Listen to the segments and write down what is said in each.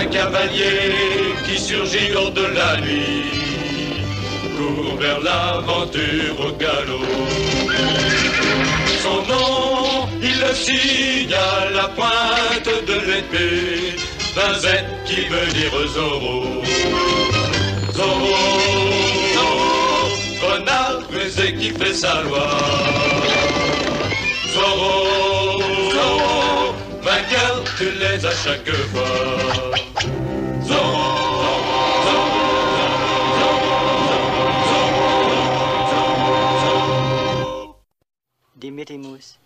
Un cavalier qui surgit lors de la nuit court vers l'aventure au galop. Son nom, il le signe à la pointe de l'épée d'un Z qui veut dire Zorro. Zorro, Zorro, renard rusé qui fait sa loi. Zorro, Zorro, vainqueur, tu l'es à chaque fois. Dimitimus.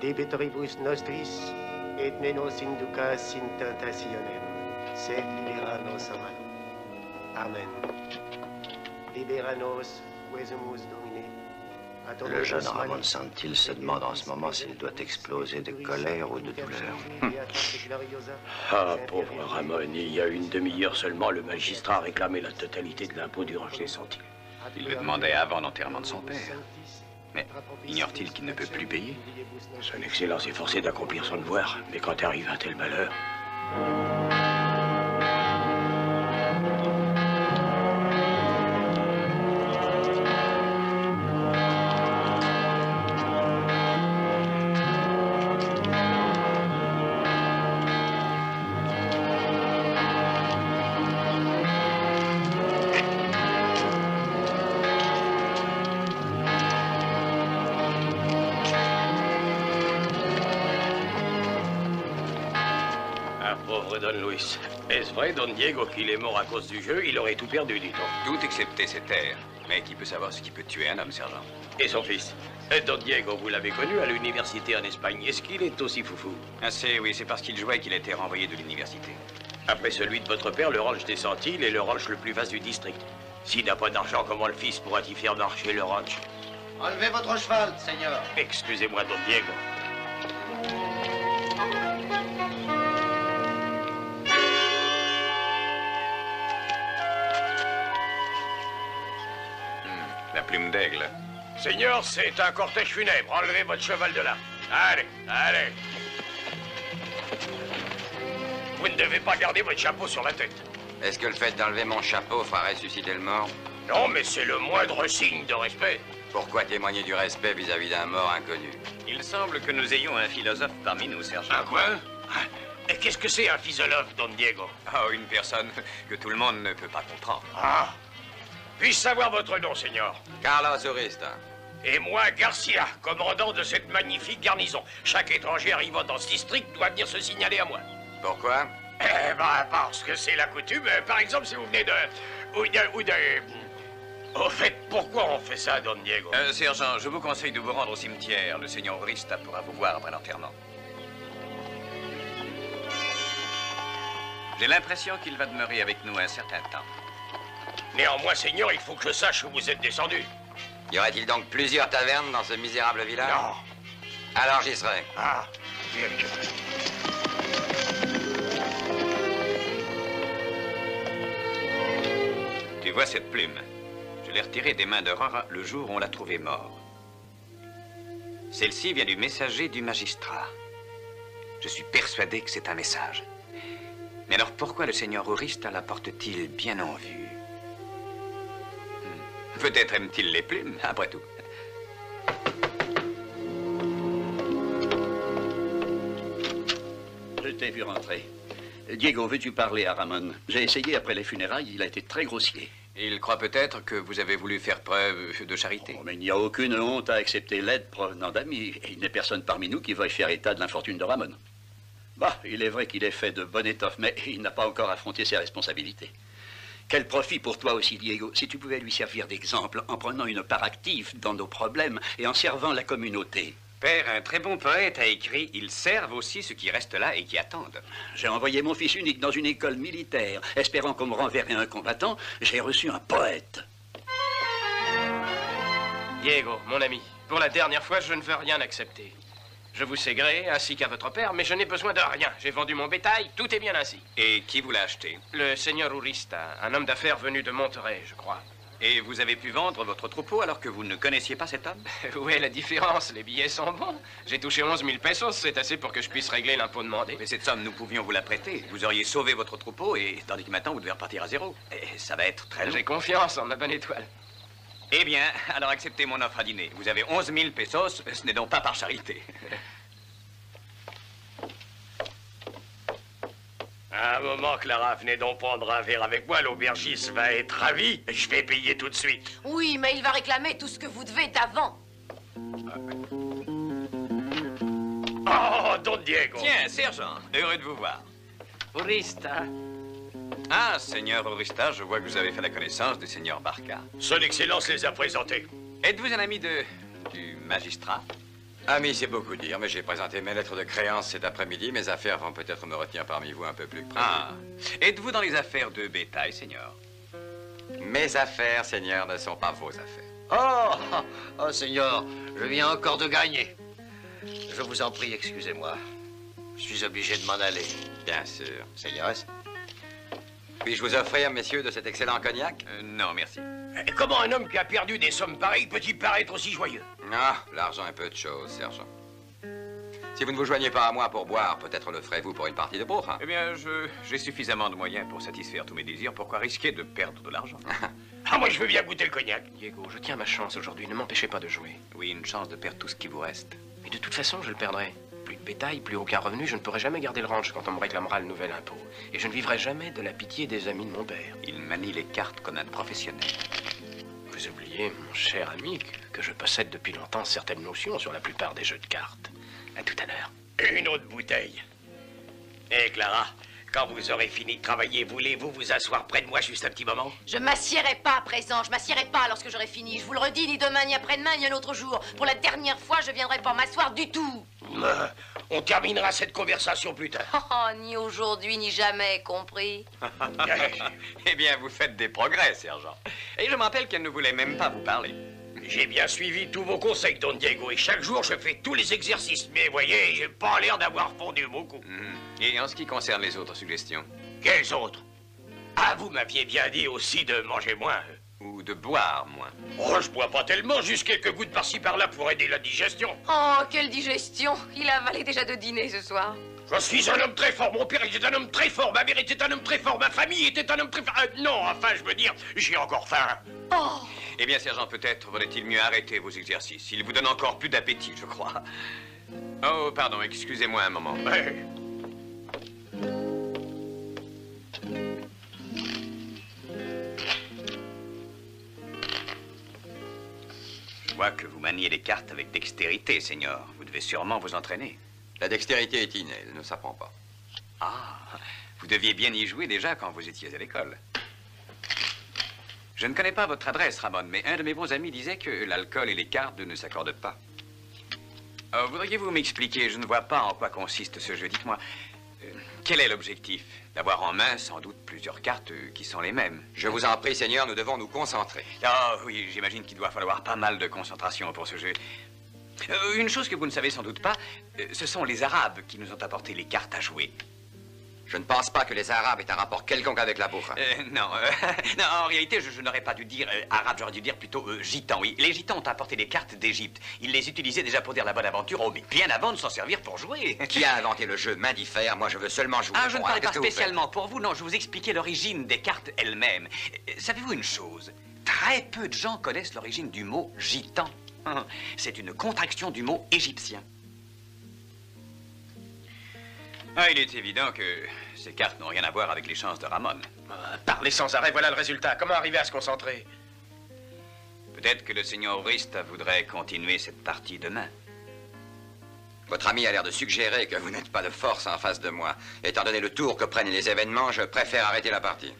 Debetoribus nostris, et ne nos inducas in tentationem, sed libera nos a malo. Amen. Libera nos, quesumus Domine. Le jeune Ramon Santil se demande en ce moment s'il doit exploser de colère ou de douleur. Ah, pauvre Ramon, il y a une demi-heure seulement, le magistrat réclamait la totalité de l'impôt du ranch des Santil. Il le demandait avant l'enterrement de son père. Mais ignore-t-il qu'il ne peut plus payer? Son Excellence est forcé d'accomplir son devoir, mais quand arrive un tel malheur... Don Luis. Est-ce vrai, Don Diego, qu'il est mort à cause du jeu? Il aurait tout perdu, dit-on. Tout excepté ses terres. Mais qui peut savoir ce qui peut tuer un homme, sergent? Et son fils? Don Diego, vous l'avez connu à l'université en Espagne. Est-ce qu'il est aussi foufou? Assez, oui. C'est parce qu'il jouait qu'il a été renvoyé de l'université. Après celui de votre père, le ranch des Santil est le ranch le plus vaste du district. S'il n'a pas d'argent, comment le fils pourra-t-il faire marcher le ranch? Enlevez votre cheval, Seigneur. Excusez-moi, Don Diego. La plume d'aigle. Seigneur, c'est un cortège funèbre. Enlevez votre cheval de là. Allez, allez. Vous ne devez pas garder votre chapeau sur la tête. Est-ce que le fait d'enlever mon chapeau fera ressusciter le mort? Non, mais c'est le moindre signe de respect. Pourquoi témoigner du respect vis-à-vis d'un mort inconnu? Il semble que nous ayons un philosophe parmi nous, sergent. Un quoi? Et qu'est-ce que c'est un philosophe, Don Diego? Oh, une personne que tout le monde ne peut pas comprendre. Ah. Puis-je savoir votre nom, Seigneur? Carlos Urista. Et moi, Garcia, commandant de cette magnifique garnison. Chaque étranger arrivant dans ce district doit venir se signaler à moi. Pourquoi? Eh ben, parce que c'est la coutume. Par exemple, si vous venez Au fait, pourquoi on fait ça, Don Diego? Sergent, je vous conseille de vous rendre au cimetière. Le Seigneur Urista pourra vous voir après l'enterrement. J'ai l'impression qu'il va demeurer avec nous un certain temps. Néanmoins, Seigneur, il faut que je sache où vous êtes descendu. Y aurait-il donc plusieurs tavernes dans ce misérable village? Non. Alors j'y serai. Ah, bien que... Tu vois cette plume? Je l'ai retirée des mains d'Aurora le jour où on l'a trouvé mort. Celle-ci vient du messager du magistrat. Je suis persuadé que c'est un message. Mais alors pourquoi le Seigneur Urista la porte-t-il bien en vue? Peut-être aime-t-il les plumes, après tout. Je t'ai vu rentrer. Diego, veux-tu parler à Ramon? J'ai essayé après les funérailles, il a été très grossier. Il croit peut-être que vous avez voulu faire preuve de charité. Oh, mais il n'y a aucune honte à accepter l'aide provenant d'amis. Et il n'est personne parmi nous qui veuille faire état de l'infortune de Ramon. Bah, il est vrai qu'il est fait de bonne étoffe, mais il n'a pas encore affronté ses responsabilités. Quel profit pour toi aussi, Diego, si tu pouvais lui servir d'exemple en prenant une part active dans nos problèmes et en servant la communauté. Père, un très bon poète a écrit « Ils servent aussi ceux qui restent là et qui attendent ». J'ai envoyé mon fils unique dans une école militaire, espérant qu'on me renverrait un combattant. J'ai reçu un poète. Diego, mon ami, pour la dernière fois, je ne veux rien accepter. Je vous sais gré, ainsi qu'à votre père, mais je n'ai besoin de rien. J'ai vendu mon bétail, tout est bien ainsi. Et qui vous l'a acheté? Le Seigneur Urista, un homme d'affaires venu de Monterrey, je crois. Et vous avez pu vendre votre troupeau alors que vous ne connaissiez pas cet homme? Où est la différence? Les billets sont bons. J'ai touché 11 000 pesos, c'est assez pour que je puisse régler l'impôt demandé. Mais cette somme, nous pouvions vous la prêter. Vous auriez sauvé votre troupeau, et tandis que maintenant, vous devez repartir à zéro. Et ça va être très long. J'ai confiance en ma bonne étoile. Eh bien, alors acceptez mon offre à dîner. Vous avez 11 000 pesos, ce n'est donc pas par charité. Un moment, Clara, venez donc prendre un verre avec moi. L'aubergiste va être ravi. Je vais payer tout de suite. Oui, mais il va réclamer tout ce que vous devez d'avant. Oh, Don Diego. Tiens, sergent, heureux de vous voir. Urista. Ah, Seigneur Urista, je vois que vous avez fait la connaissance du Seigneur Barca. Son Excellence les a présentés. Êtes-vous un ami du magistrat? Ami, c'est beaucoup dire, mais j'ai présenté mes lettres de créance cet après-midi. Mes affaires vont peut-être me retenir parmi vous un peu plus près. Ah, êtes-vous dans les affaires de bétail, Seigneur? Mes affaires, Seigneur, ne sont pas vos affaires. Oh, Seigneur, je viens encore de gagner. Je vous en prie, excusez-moi. Je suis obligé de m'en aller. Bien sûr. Seigneur. Puis-je vous offrir, messieurs, de cet excellent cognac? Non, merci. Comment un homme qui a perdu des sommes pareilles peut-il paraître aussi joyeux? Ah, l'argent est peu de choses, sergent. Si vous ne vous joignez pas à moi pour boire, peut-être le ferez-vous pour une partie de bourre, hein? Eh bien, j'ai suffisamment de moyens pour satisfaire tous mes désirs. Pourquoi risquer de perdre de l'argent? Ah, moi, je veux bien goûter le cognac. Diego, je tiens ma chance aujourd'hui. Ne m'empêchez pas de jouer. Oui, une chance de perdre tout ce qui vous reste. Mais de toute façon, je le perdrai. Plus de bétail, plus aucun revenu, je ne pourrai jamais garder le ranch quand on me réclamera le nouvel impôt. Et je ne vivrai jamais de la pitié des amis de mon père. Il manie les cartes comme un professionnel. Vous oubliez, mon cher ami, que je possède depuis longtemps certaines notions sur la plupart des jeux de cartes. À tout à l'heure. Une autre bouteille. Eh, Clara, quand vous aurez fini de travailler, voulez-vous vous asseoir près de moi juste un petit moment? Je m'assiérai pas à présent, je m'assierai pas lorsque j'aurai fini. Je vous le redis, ni demain, ni après-demain, ni un autre jour. Pour la dernière fois, je viendrai pas m'asseoir du tout. On terminera cette conversation plus tard. Oh, ni aujourd'hui, ni jamais, compris? Eh bien, vous faites des progrès, sergent. Et je me rappelle qu'elle ne voulait même pas vous parler. J'ai bien suivi tous vos conseils, Don Diego, et chaque jour, je fais tous les exercices. Mais voyez, j'ai pas l'air d'avoir fondu beaucoup. Et en ce qui concerne les autres suggestions? Quelles autres? Ah, vous m'aviez bien dit aussi de manger moins. Ou de boire moins. Oh, je bois pas tellement, juste quelques gouttes par-ci par-là pour aider la digestion. Oh, quelle digestion! Il a avalé déjà de dîner ce soir. Je suis un homme très fort, mon père était un homme très fort, ma mère était un homme très fort, ma famille était un homme très fort. Non, enfin, je veux dire, j'ai encore faim. Oh! Eh bien, sergent, peut-être vaudrait-il mieux arrêter vos exercices. Ils vous donnent encore plus d'appétit, je crois. Oh, pardon, excusez-moi un moment. Ouais. Je vois que vous maniez les cartes avec dextérité, Seigneur. Vous devez sûrement vous entraîner. La dextérité est innée, elle ne s'apprend pas. Ah, vous deviez bien y jouer déjà quand vous étiez à l'école. Je ne connais pas votre adresse, Ramon, mais un de mes bons amis disait que l'alcool et les cartes ne s'accordent pas. Voudriez-vous m'expliquer? Je ne vois pas en quoi consiste ce jeu. Dites-moi, quel est l'objectif? D'avoir en main sans doute plusieurs cartes qui sont les mêmes. Je vous en prie, Seigneur, nous devons nous concentrer. Ah oui, j'imagine qu'il doit falloir pas mal de concentration pour ce jeu. Une chose que vous ne savez sans doute pas, ce sont les Arabes qui nous ont apporté les cartes à jouer. Je ne pense pas que les Arabes aient un rapport quelconque avec la bourre. Non, non, en réalité, je n'aurais pas dû dire arabe, j'aurais dû dire plutôt gitan. Oui, les gitans ont apporté des cartes d'Égypte. Ils les utilisaient déjà pour dire la bonne aventure, oh, mais bien avant de s'en servir pour jouer. Qui a inventé le jeu? Main diffère, moi je veux seulement jouer. Ah, je ne parlais pas spécialement pour vous, non, je vous expliquais l'origine des cartes elles-mêmes. Savez-vous une chose? Très peu de gens connaissent l'origine du mot gitan. C'est une contraction du mot égyptien. Ah, il est évident que ces cartes n'ont rien à voir avec les chances de Ramon. Parlez sans arrêt, voilà le résultat. Comment arriver à se concentrer? Peut-être que le Seigneur Urista voudrait continuer cette partie demain. Votre ami a l'air de suggérer que vous n'êtes pas de force en face de moi. Étant donné le tour que prennent les événements, je préfère arrêter la partie.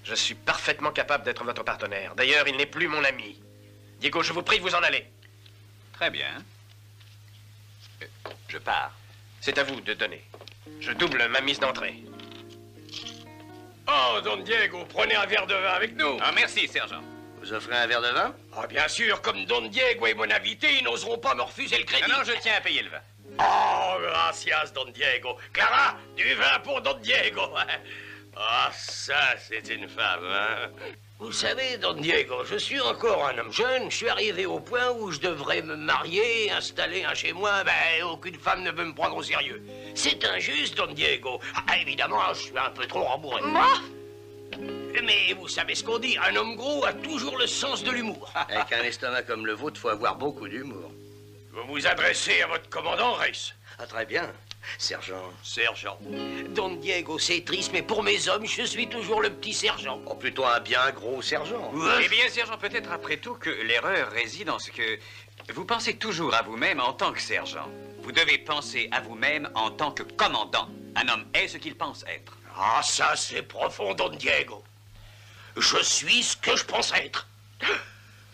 Je suis parfaitement capable d'être votre partenaire. D'ailleurs, il n'est plus mon ami. Diego, je vous prie de vous en aller. Très bien. Je pars. C'est à vous de donner. Je double ma mise d'entrée. Oh, Don Diego, prenez un verre de vin avec nous. Ah, merci, sergent. Vous offrez un verre de vin? Ah, bien sûr, comme Don Diego est mon invité, ils n'oseront pas me refuser le crédit. Non, non, je tiens à payer le vin. Oh, gracias, Don Diego. Clara, du vin pour Don Diego. Ah, ça, c'est une femme, hein? Vous savez, Don Diego, je suis encore un homme jeune. Je suis arrivé au point où je devrais me marier, installer un chez moi. Ben, aucune femme ne veut me prendre au sérieux. C'est injuste, Don Diego. Ah, évidemment, je suis un peu trop rembourré. Moi? Mais vous savez ce qu'on dit, un homme gros a toujours le sens de l'humour. Avec un estomac comme le vôtre, faut avoir beaucoup d'humour. Vous vous adressez à votre commandant, Reis. Ah, très bien, sergent. Sergent. Don Diego, c'est triste, mais pour mes hommes, je suis toujours le petit sergent. Oh, plutôt un bien gros sergent. Eh bien, sergent, peut-être après tout que l'erreur réside en ce que vous pensez toujours à vous-même en tant que sergent. Vous devez penser à vous-même en tant que commandant. Un homme est ce qu'il pense être. Ah, ça, c'est profond, Don Diego. Je suis ce que je pense être.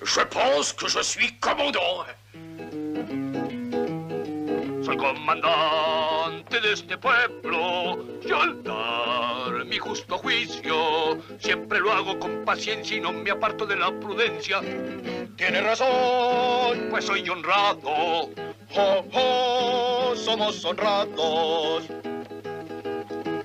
Je pense que je suis commandant. Soy comandante de este pueblo y al dar mi justo juicio siempre lo hago con paciencia y no me aparto de la prudencia. Tiene razón, pues soy honrado. Oh, oh, somos honrados.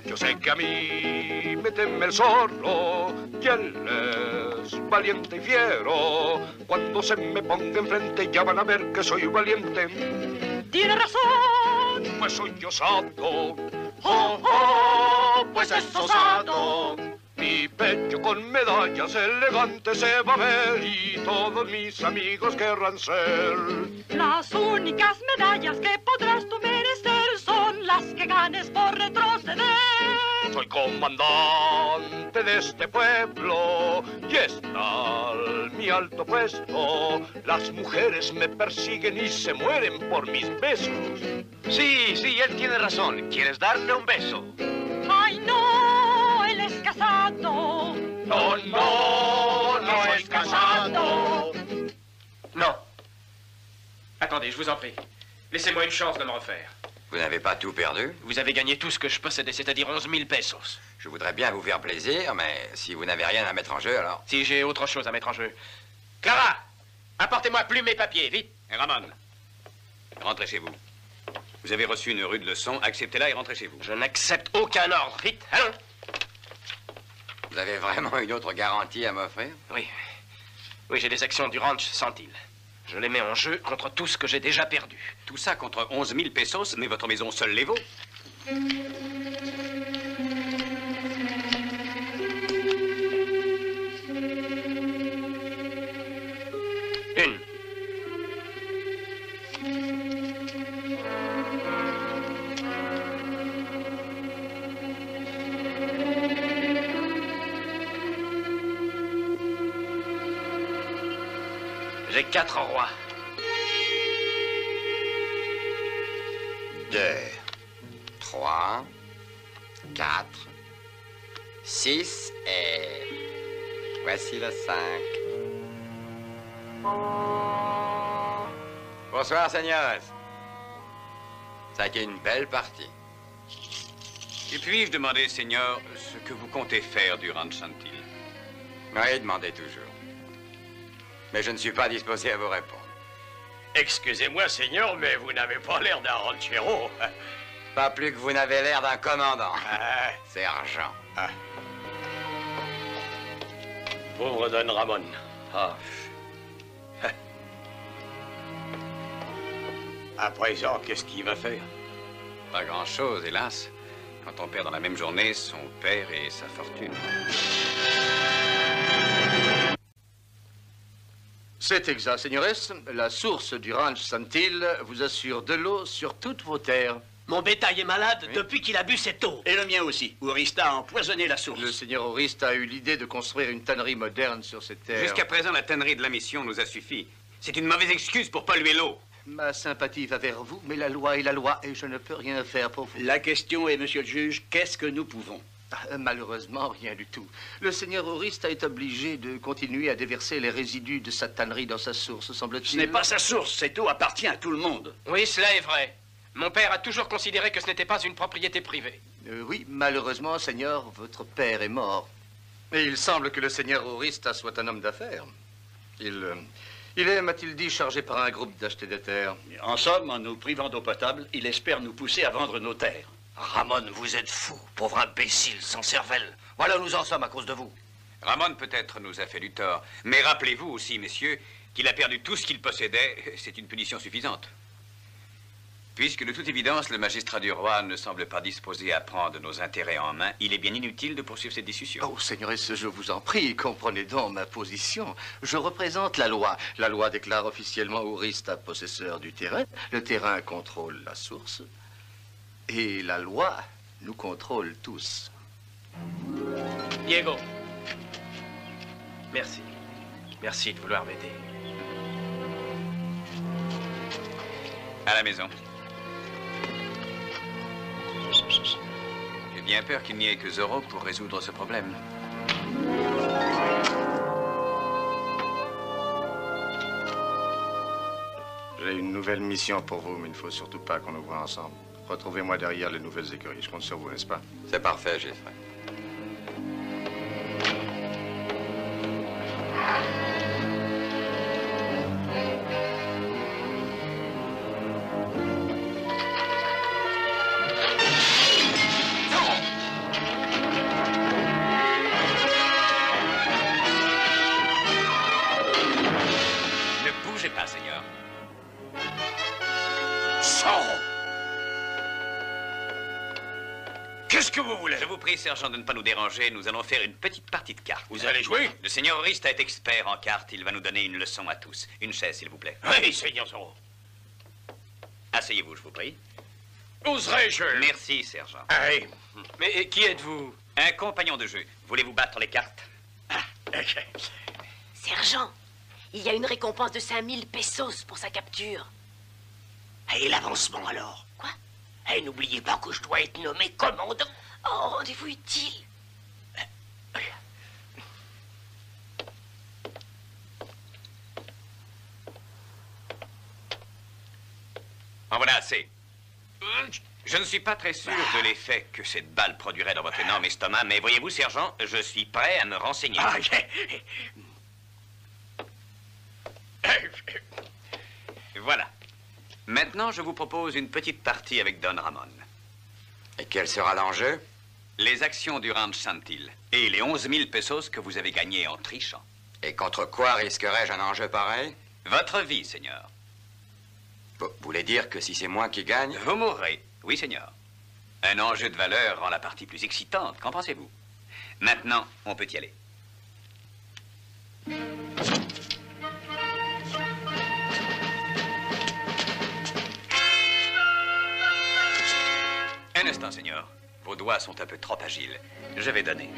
Yo sé que a mí me teme el zorro y él es valiente y fiero. Cuando se me ponga enfrente ya van a ver que soy valiente. Tiene razón, pues soy osado. Oh, oh, pues es osado. Mi pecho con medallas elegantes se va a ver y todos mis amigos querrán ser. las únicas medallas que podrás tú merecer son las que ganes por retroceder. Soy comandante de este pueblo y está mi alto puesto. Las mujeres me persiguen y se mueren por mis besos. Sí, él tiene razón. ¿Quieres darle un beso? Ay, no, él es casado. No, no es casado. Non. Attendez, je vous en prie. Laissez-moi une chance de me refaire. Vous n'avez pas tout perdu? Vous avez gagné tout ce que je possédais, c'est-à-dire 11 000 pesos. Je voudrais bien vous faire plaisir, mais si vous n'avez rien à mettre en jeu, alors... Si j'ai autre chose à mettre en jeu. Clara, apportez-moi plume et papier, vite. Et Ramon, rentrez chez vous. Vous avez reçu une rude leçon, acceptez-la et rentrez chez vous. Je n'accepte aucun ordre. Vite, allons. Vous avez vraiment une autre garantie à m'offrir? Oui. Oui, j'ai des actions du ranch Santil. Je les mets en jeu contre tout ce que j'ai déjà perdu. Tout ça contre 11 000 pesos, mais votre maison seule les vaut. Une. J'ai 4 rois. 2, 3, 4, 6 et... voici le 5. Bonsoir, seigneurs. Ça a été une belle partie. Et puis-je demander, Seigneur, ce que vous comptez faire du ranch Santil? Oui, demandez toujours. Mais je ne suis pas disposé à vous répondre. Excusez-moi, Seigneur, mais vous n'avez pas l'air d'un ranchero. Pas plus que vous n'avez l'air d'un commandant. Ah. Sergent. Ah. Pauvre Don Ramon. Ah. À présent, qu'est-ce qu'il va faire? Pas grand-chose, hélas. Quand on perd dans la même journée son père et sa fortune. C'est exact, señores. La source du ranch Santil vous assure de l'eau sur toutes vos terres. Mon bétail est malade depuis qu'il a bu cette eau. Et le mien aussi. Urista a empoisonné la source. Le seigneur Urista a eu l'idée de construire une tannerie moderne sur ces terres. Jusqu'à présent, la tannerie de la mission nous a suffi. C'est une mauvaise excuse pour polluer l'eau. Ma sympathie va vers vous, mais la loi est la loi et je ne peux rien faire pour vous. La question est, monsieur le juge, qu'est-ce que nous pouvons? Malheureusement, rien du tout. Le seigneur Urista est obligé de continuer à déverser les résidus de sa tannerie dans sa source, semble-t-il. Ce n'est pas sa source, cette eau appartient à tout le monde. Oui, cela est vrai. Mon père a toujours considéré que ce n'était pas une propriété privée. Oui, malheureusement, seigneur, votre père est mort. Et il semble que le seigneur Urista soit un homme d'affaires. Il est, m'a-t-il dit, chargé par un groupe d'acheter des terres. En somme, en nous privant d'eau potable, il espère nous pousser à vendre nos terres. Ramon, vous êtes fou, pauvre imbécile, sans cervelle. Voilà où nous en sommes à cause de vous. Ramon peut-être nous a fait du tort, mais rappelez-vous aussi, messieurs, qu'il a perdu tout ce qu'il possédait. C'est une punition suffisante. Puisque de toute évidence, le magistrat du roi ne semble pas disposé à prendre nos intérêts en main, il est bien inutile de poursuivre cette discussion. Oh, Seigneuresse, je vous en prie, comprenez donc ma position. Je représente la loi. La loi déclare officiellement Aurista possesseur du terrain. Le terrain contrôle la source. Et la loi nous contrôle tous. Diego. Merci. Merci de vouloir m'aider. À la maison. J'ai bien peur qu'il n'y ait que Zorro pour résoudre ce problème. J'ai une nouvelle mission pour vous, mais il ne faut surtout pas qu'on nous voit ensemble. Retrouvez-moi derrière les nouvelles écuries. Je compte sur vous, n'est-ce pas? C'est parfait, Geoffrey. Ne bougez pas, Seigneur. Qu'est-ce que vous voulez? Je vous prie, sergent, de ne pas nous déranger. Nous allons faire une petite partie de cartes. Vous allez jouer? Le seigneur Aurista est expert en cartes. Il va nous donner une leçon à tous. Une chaise, s'il vous plaît. Oui, seigneur Zorro. Asseyez-vous, je vous prie. Oserais-je? Merci, sergent. Hey, mais qui êtes-vous? Un compagnon de jeu. Voulez-vous battre les cartes? Sergent, il y a une récompense de 5000 pesos pour sa capture. Et l'avancement alors? Quoi? Et n'oubliez pas que je dois être nommé commandant. Oh, rendez-vous utile. En voilà assez. Je ne suis pas très sûr de l'effet que cette balle produirait dans votre énorme estomac, mais voyez-vous, sergent, je suis prêt à me renseigner. Voilà. Maintenant, je vous propose une petite partie avec Don Ramon. Et quel sera l'enjeu? Les actions du Ranch Santil et les 11 000 pesos que vous avez gagnés en trichant. Et contre quoi risquerais-je un enjeu pareil? Votre vie, seigneur. Vous voulez dire que si c'est moi qui gagne... Vous mourrez. Oui, seigneur. Un enjeu de valeur rend la partie plus excitante. Qu'en pensez-vous? Maintenant, on peut y aller. Un instant, seigneur. Vos doigts sont un peu trop agiles. Je vais donner.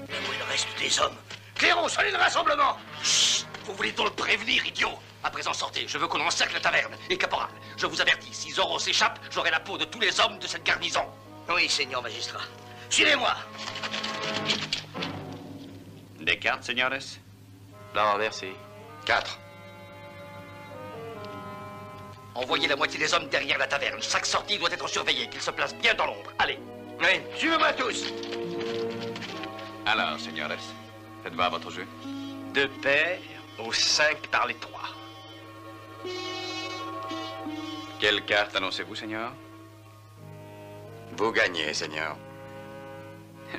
Où est le reste des hommes? Clairon, salut le rassemblement! Chut! Vous voulez donc le prévenir, idiot? À présent, sortez. Je veux qu'on encercle la taverne. Et caporal, je vous avertis, si Zorro s'échappe, j'aurai la peau de tous les hommes de cette garnison. Oui, seigneur magistrat. Suivez-moi! Des cartes, señores? Non, merci. 4. Envoyez la moitié des hommes derrière la taverne. Chaque sortie doit être surveillée, qu'ils se placent bien dans l'ombre. Allez. Oui, suivez-moi tous. Alors, señores, faites voir votre jeu. 2 paires aux 5 par les 3. Quelle carte annoncez-vous, seigneur? Vous gagnez, seigneur.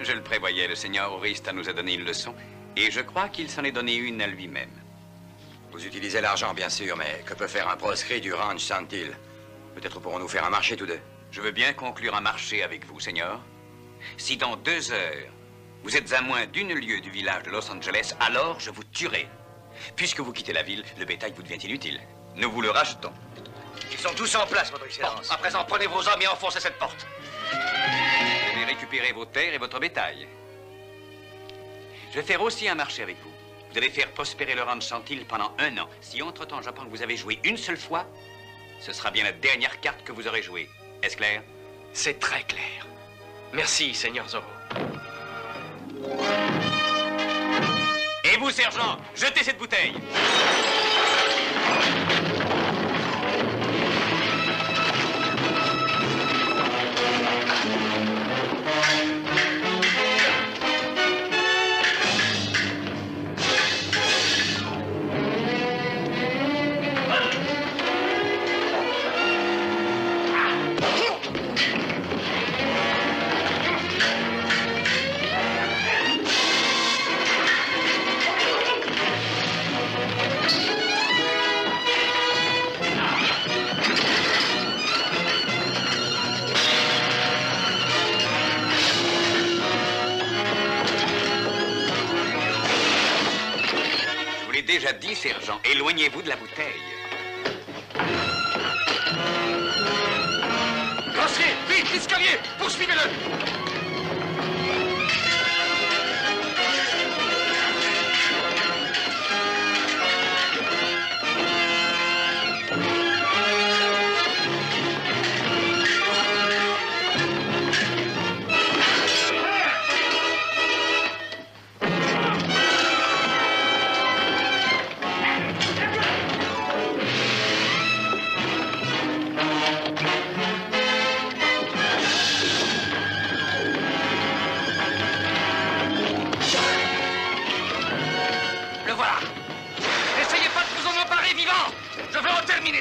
Je le prévoyais, le seigneur Aurista nous a donné une leçon, et je crois qu'il s'en est donné une à lui-même. Vous utilisez l'argent, bien sûr, mais que peut faire un proscrit du Ranch Santil? Peut-être pourrons-nous faire un marché tous deux. Je veux bien conclure un marché avec vous, seigneur. Si dans 2 heures, vous êtes à moins d'1 lieue du village de Los Angeles, alors je vous tuerai. Puisque vous quittez la ville, le bétail vous devient inutile. Nous vous le rachetons. Ils sont tous en place, votre excellence. Bon, à présent, prenez vos hommes et enfoncez cette porte. Je vais récupérer vos terres et votre bétail. Je vais faire aussi un marché avec vous. Vous allez faire prospérer le Ranch Santil pendant 1 an. Si entre-temps j'apprends que vous avez joué une seule fois, ce sera bien la dernière carte que vous aurez jouée. Est-ce clair? C'est très clair. Merci, seigneur Zorro. Et vous, sergent, jetez cette bouteille. l'a dit, sergent. Éloignez-vous de la bouteille. Grossier, vite, l'escalier! Poursuivez-le!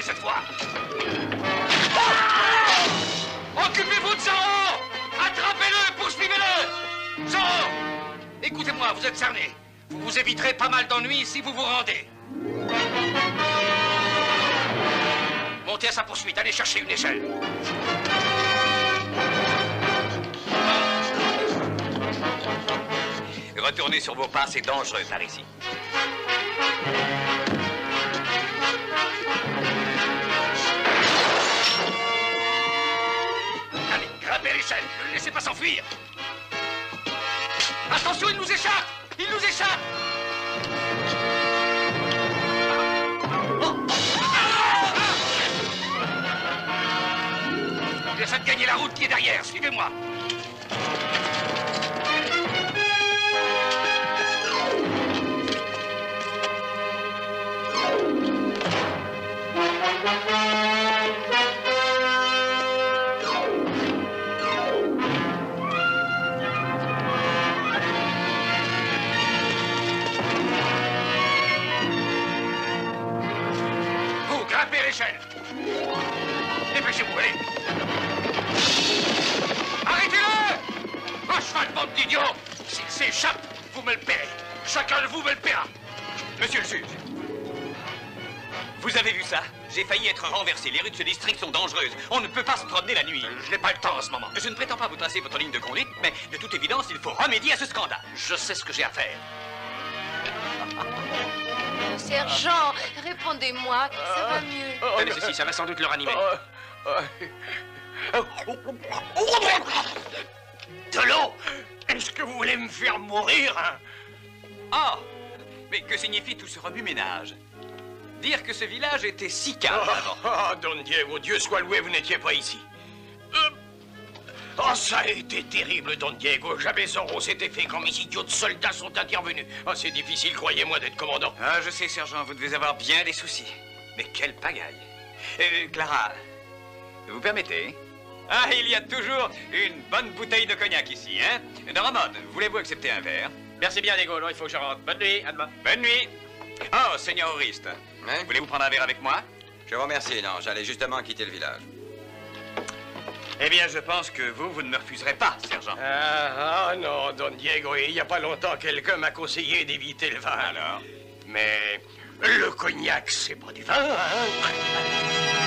Cette fois. Occupez-vous de Zorro! Attrapez-le, poursuivez-le! Zorro! Écoutez-moi, vous êtes cerné. Vous vous éviterez pas mal d'ennuis si vous vous rendez. Montez à sa poursuite, allez chercher une échelle. Retournez sur vos pas, c'est dangereux par ici. Grimpez l'échelle, ne le laissez pas s'enfuir. Attention, il nous échappe! Il nous échappe! J'essaie de gagner la route qui est derrière, suivez-moi. Dépêchez-vous, allez. Arrêtez-le! À cheval, bande d'idiots! S'il s'échappe, vous me le paierez. Chacun de vous me le paiera. Monsieur le juge, vous avez vu ça? J'ai failli être renversé. Les rues de ce district sont dangereuses. On ne peut pas se promener la nuit. Je n'ai pas le temps en ce moment. Je ne prétends pas vous tracer votre ligne de conduite, mais de toute évidence, il faut remédier à ce scandale. Je sais ce que j'ai à faire. Sergent, répondez-moi, ça va mieux. Tenez ceci, ça va sans doute le ranimer. De l'eau! Est-ce que vous voulez me faire mourir, hein? Ah! Mais que signifie tout ce remue-ménage? Dire que ce village était si calme avant. Oh, Don Diego, Dieu soit loué, vous n'étiez pas ici. Oh, ça a été terrible, Don Diego. Jamais Zorro s'était fait quand mes idiots de soldats sont intervenus. Oh, c'est difficile, croyez-moi, d'être commandant. Ah, je sais, sergent, vous devez avoir bien des soucis. Mais quelle pagaille. Clara, vous permettez? Ah, il y a toujours une bonne bouteille de cognac ici, hein? Ramon, voulez-vous accepter un verre? Merci bien, Diego. Non, il faut que je rentre. Bonne nuit, à demain. Bonne nuit. Oh, Seigneur Oriste. Hein? Voulez-vous prendre un verre avec moi? Je vous remercie, non. J'allais justement quitter le village. Eh bien, je pense que vous ne me refuserez pas, sergent. Ah non, Don Diego, il n'y a pas longtemps, quelqu'un m'a conseillé d'éviter le vin. Alors? Mais le cognac, c'est pas du vin, hein?